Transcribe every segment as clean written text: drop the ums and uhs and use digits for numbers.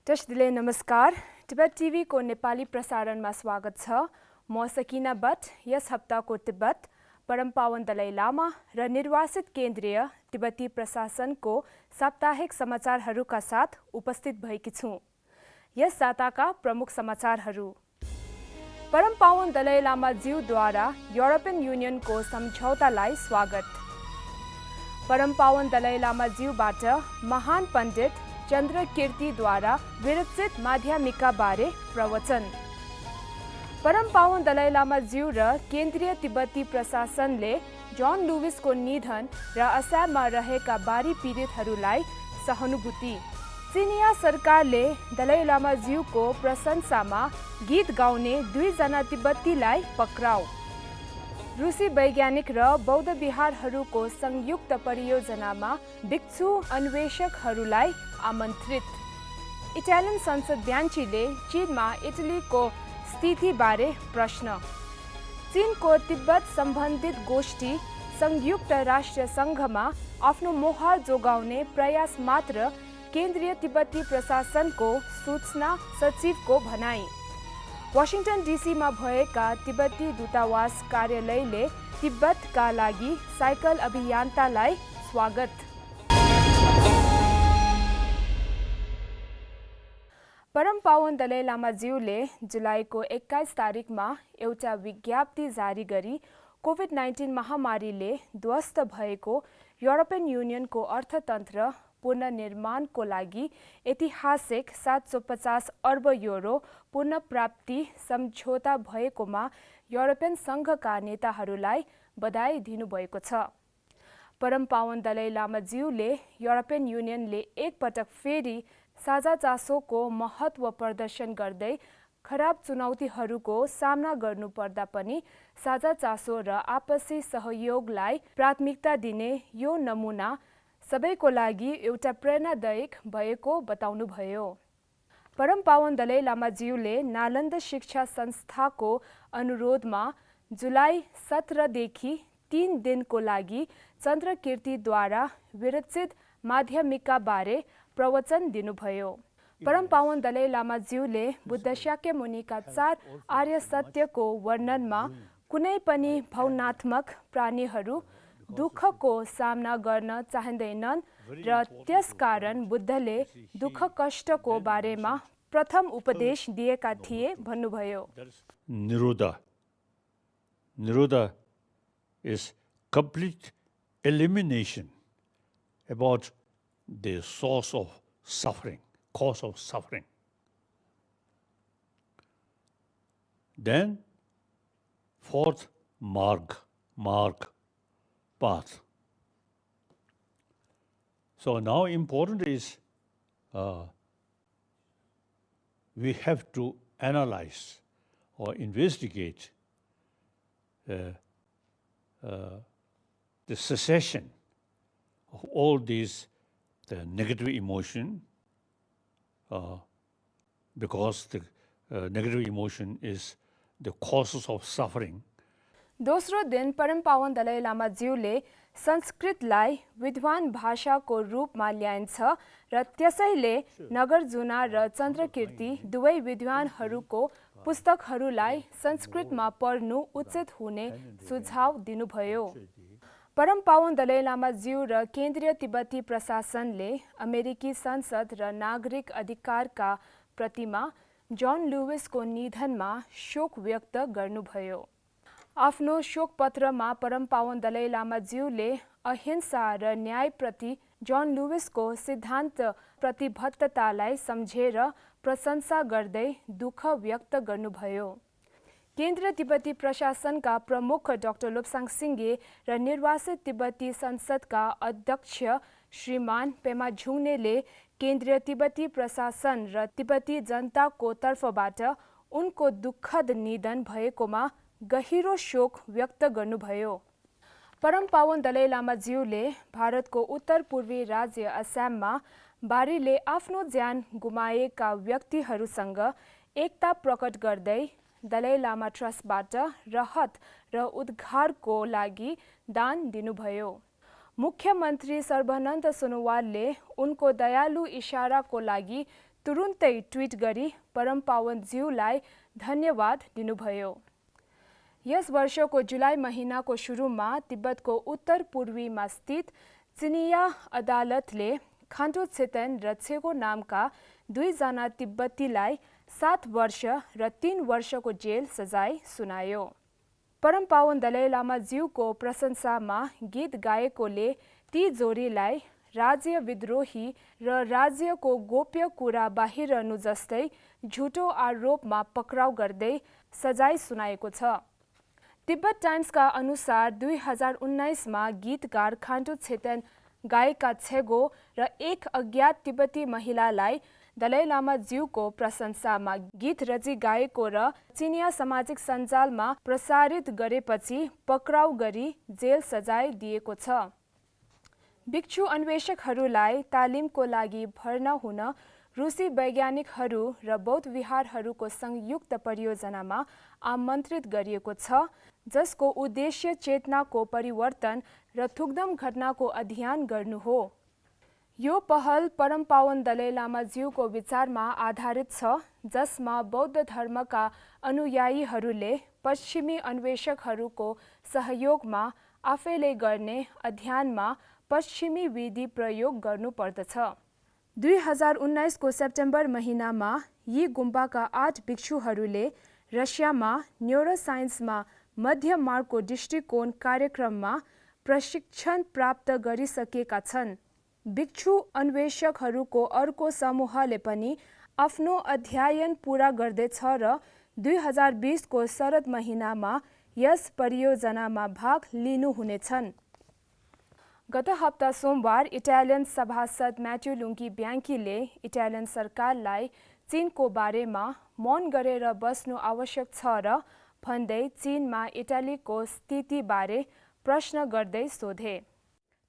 दर्शकले नमस्कार। Tibet TV को नेपाली प्रसारणमा स्वागत छ। म सकिना बट यस हप्ताको तिब्बत, परम पावन दलाई लामा र निर्वासित केन्द्रीय तिब्बती प्रशासनको साप्ताहिक समाचारहरूका साथ उपस्थित भएकी छु। यस साताका प्रमुख समाचारहरू। परम पावन दलाई लामा ज्यूद्वारा युरोपियन युनियनको सम्झौतालाई स्वागत। परम पावन दलाई लामा ज्यूबाट महान पण्डित चन्द्र कीर्तिद्वारा विरचित माध्यमिका बारे प्रवचन। परम पावन दलाई लामा ज्यू र केन्द्रीय तिब्बती प्रशासनले जन लुइसको निधन र असममा रहेका बाढी पीडितहरूलाई सहानुभूति। चिनिया सरकारले दलाई लामा ज्यूको प्रशंसामा गीत गाउने 2 जना तिब्बतीलाई पक्राउ। रुसी वैज्ञानिक र बौद्ध विहारहरूको संयुक्त परियोजनामा भिक्षु अन्वेषकहरूलाई आमन्त्रित। इटालियन संसद ब्यान्चीले चीनमा इटलीको स्थितिबारे प्रश्न। चीनको तिब्बत सम्बन्धित गोष्ठी संयुक्त राष्ट्र सङ्घमा आफ्नो मोहर जोगाउने प्रयास मात्र, केन्द्रीय तिब्बती प्रशासनको सूचना सचिवको भनाई। वाशिंटन डीसीमा भएका तिब्बती दूतावास कार्यालयले तिब्बतका लागि साइकल अभियान्तालाई स्वागत। परम पावन दलाई लामा ज्यूले जुलाईको 21 तारिकमा एउटा विज्ञप्ति जारी गरी कोभिड-19 महामारीले ध्वस्त भएको युरोपियन युनियनको अर्थतन्त्र पुनर्निर्माणको लागि ऐतिहासिक 750 अर्ब युरो पुनर्प्राप्ति सम्झौता भएकोमा युरोपियन सङ्घका नेताहरूलाई बधाई दिनुभएको छ। परम पावन दलाई लामा ज्यूले युरोपियन युनियनले एकपटक फेरि साझा चासोको महत्त्व प्रदर्शन गर्दै खराब चुनौतीहरूको सामना गर्नुपर्दा पनि साझा चासो र आपसी सहयोगलाई प्राथमिकता दिने यो नमुना सबैको लागि एउटा प्रेरणादायक भएको बताउनुभयो। परम पावन दलाई लामा ज्यूले नालन्दा शिक्षा संस्थाको अनुरोधमा जुलाई 17 देखि 3 दिनको लागि चन्द्र कीर्तिद्वारा विरचित माध्यमिका बारे प्रवचन दिनुभयो। परम पावन दलाई लामा ज्यूले बुद्ध शाक्यमुनिका 4 आर्य सत्यको वर्णनमा कुनै पनि भावनात्मक प्राणीहरू दुःखको सामना गर्न चाहँदैनन् र त्यसकारण बुद्धले दुःख कष्टको बारेमा प्रथम उपदेश दिएका थिए भन्नुभयो। Nirodha is complete elimination about the source of suffering, cause of suffering. Then fourth, marg, path. So now important is we have to analyze or investigate the cessation of all these the negative emotion, because the negative emotion is the causes of suffering. दोस्रो दिन परम पावन दलाई लामा ज्यूले संस्कृतलाई विद्वान भाषाको रूपमा ल्याइन्छ र त्यसैले नगार्जुना र चन्द्रकीर्ति दुवै विद्वानहरूको पुस्तकहरूलाई संस्कृतमा पढ्नु उचित हुने सुझाव दिनुभयो। परम पावन दलाई लामा ज्यू र केन्द्रीय तिब्बती प्रशासनले अमेरिकी संसद र नागरिक अधिकारका प्रतिमा जन लुइसको निधनमा शोक व्यक्त गर्नुभयो। आफ्नो शोकपत्रमा परम पावन दलाई लामा ज्यूले अहिंसा र न्यायप्रति जन लुइसको सिद्धान्त प्रतिबद्धतालाई सम्झेर प्रशंसा गर्दै दुःख व्यक्त गर्नुभयो। केन्द्रीय तिब्बती प्रशासनका प्रमुख डाक्टर लोप्साङ सिङ्गे र निर्वासित तिब्बती संसदका अध्यक्ष श्रीमान पेमा झुङनेले केन्द्रीय तिब्बती प्रशासन र तिब्बती जनताको तर्फबाट उनको दुःखद निधन भएकोमा गहिरो शोक व्यक्त गर्नुभयो। परम पावन दलाई लामा ज्यूले भारतको उत्तर पूर्वी राज्य असममा बाढीले आफ्नो ज्यान गुमाएका व्यक्तिहरूसँग एकता प्रकट गर्दै दलाई लामा ट्रस्टबाट राहत र उद्धारको लागि दान दिनुभयो। मुख्यमन्त्री सर्बानन्द सोनोवालले उनको दयालु इशाराको लागि तुरुन्तै ट्विट गरी परम पावन ज्यूलाई धन्यवाद दिनुभयो। यस वर्षको जुलाई महिनाको सुरुमा तिब्बतको उत्तर पूर्वीमा स्थित चिनिया अदालतले खान्टो छेतेन र छेगो नामका 2 जना तिब्बतीलाई 7 वर्ष र 3 वर्षको जेल सजाय सुनायो। परम पावन दलाई लामा ज्यूको प्रशंसामा गीत गाएकोले ती जोडीलाई राज्य विद्रोही र राज्यको गोप्य कुरा बाहिरनु जस्तै झुटो आरोपमा पक्राउ गर्दै सजाय सुनाएको छ। तिब्बत टाइम्सका अनुसार 2019मा गीतकार खान्टो छेतेन गायका छेगो र एक अज्ञात तिब्बती महिलालाई दलाई लामा ज्यूको प्रशंसामा गीत रची गाएको र चिनिया सामाजिक सञ्जालमा प्रसारित गरेपछि पक्राउ गरी जेल सजाय दिएको छ। भिक्षु अन्वेषकहरूलाई तालिमको लागि भर्ना हुन रुसी वैज्ञानिकहरू र बौद्ध विहारहरूको संयुक्त परियोजनामा आमन्त्रित गरिएको छ, जसको उद्देश्य चेतनाको परिवर्तन र थुक्दम घटनाको अध्ययन गर्नु हो। यो पहल परम पावन दलाई लामा ज्यूको विचारमा आधारित छ, जसमा बौद्ध धर्मका अनुयायीहरूले पश्चिमी अन्वेषकहरूको सहयोगमा आफैले गर्ने अध्ययनमा पश्चिमी विधि प्रयोग गर्नुपर्दछ। 2019को सेप्टेम्बर महिनामा यी गुम्बाका 8 भिक्षुहरूले रसियामा न्यूरोसाइन्समा मध्य मार्गको दृष्टिकोण कार्यक्रममा प्रशिक्षण प्राप्त गरिसकेका छन्। भिक्षु अन्वेषकहरूको अर्को समूहले पनि आफ्नो अध्ययन पूरा गर्दैछ र 2020को शरद महिनामा यस परियोजनामा भाग लिनुहुनेछन्। गत हप्ता सोमबार इटालियन सभासद म्याथ्यू लुङ्गी ब्याङ्कीले इटालियन सरकारलाई चीनको बारेमा मौन गरेर बस्नु आवश्यक छ र भन्दै चीनमा इटालीको स्थितिबारे प्रश्न गर्दै सोधे।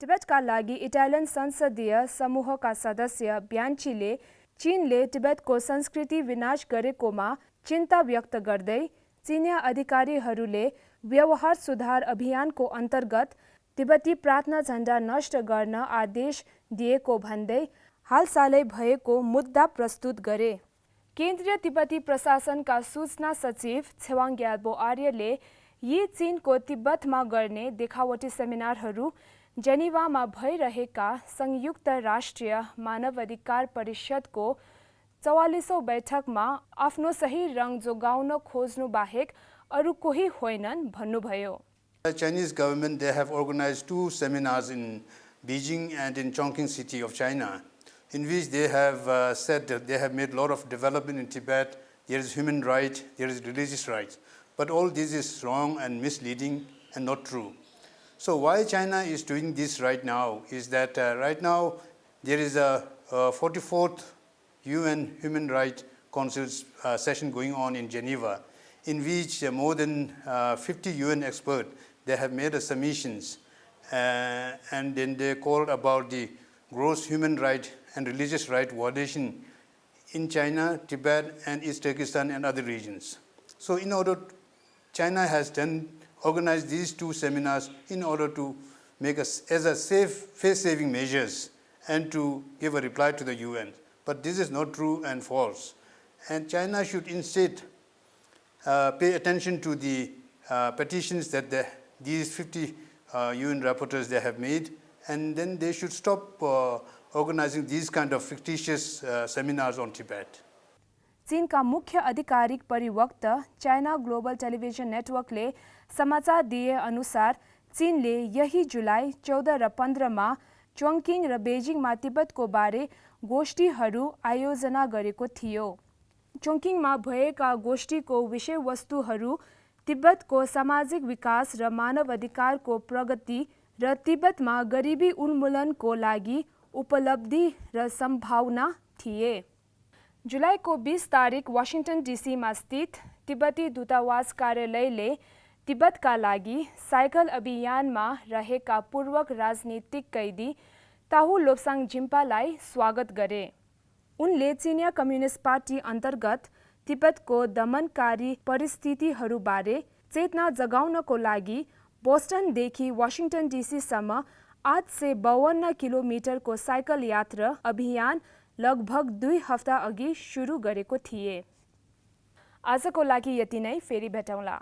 टिबेटका लागि इटालियन संसदीय समूहका सदस्य ब्यान्चीले चीनले टिबेटको संस्कृति विनाश गरेकोमा चिन्ता व्यक्त गर्दै चीनिया अधिकारीहरूले व्यवहार सुधार अभियानको अन्तर्गत तिब्बती प्रार्थना झण्डा नष्ट गर्न आदेश दिएको भन्दै हालसालै भएको मुद्दा प्रस्तुत गरे। केन्द्रीय तिब्बती प्रशासनका सूचना सचिव छेवाङ ग्याल्बो आर्यले यी चीनको तिब्बतमा गर्ने देखावटी सेमिनारहरू जेनेवामा भइरहेका संयुक्त राष्ट्रिय मानवाधिकार परिषदको 44औं बैठकमा आफ्नो सही रङ जोगाउन खोज्नु बाहेक अरू कोही होइनन् भन्नुभयो। The Chinese government, they have organized 2 seminars in Beijing and in Chongqing city of China, in which they have said that they have made a lot of development in Tibet. There is human right, there is religious rights, but all this is wrong and misleading and not true. So why China is doing this right now is that right now there is a 44th UN Human Rights Council session going on in Geneva, in which more than 50 UN experts, they have made submissions and then they called about the gross human right and religious right violation in China, Tibet and East Turkestan and other regions. So in order, China has organized these 2 seminars in order to make as a safe face-saving measures and to give a reply to the UN. But this is not true and false. And China should instead pay attention to the petitions that these 50 UN rapporteurs they have made, and then they should stop organizing these kind of fictitious seminars on Tibet. चीनका मुख्य आधिकारिक परिवक्ता China global television नेटवर्कले समाचार दिए अनुसार चीनले यही जुलाई 14 र 15 मा चोङकिङ र बेजिङमा तिब्बतको बारे गोष्ठीहरू आयोजना गरेको थियो। चोङकिङमा भएका गोष्ठीको विषयवस्तुहरू तिब्बतको सामाजिक विकास र मानव अधिकारको प्रगति र तिब्बतमा गरिबी उन्मूलनको लागि उपलब्धि र सम्भावना थिए। जुलाईको 20 तारिक वाशिंगटन डीसीमा स्थित तिब्बती दूतावास कार्यालयले तिब्बतका लागि साइकल अभियानमा रहेका पूर्व राजनीतिक कैदी ताहु लोप्साङ झिम्पालाई स्वागत गरे। उनले चिनिया कम्युनिस्ट पार्टी अन्तर्गत तिब्बतको दमनकारी परिस्थितिहरूबारे चेतना जगाउनको लागि बोस्टनदेखि वाशिंगटन डीसीसम्म 852 किलोमिटरको साइकल यात्रा अभियान लगभग 2 हप्ता अघि सुरु गरेको थिए। आजको लागि यति नै, फेरि भेटौँला।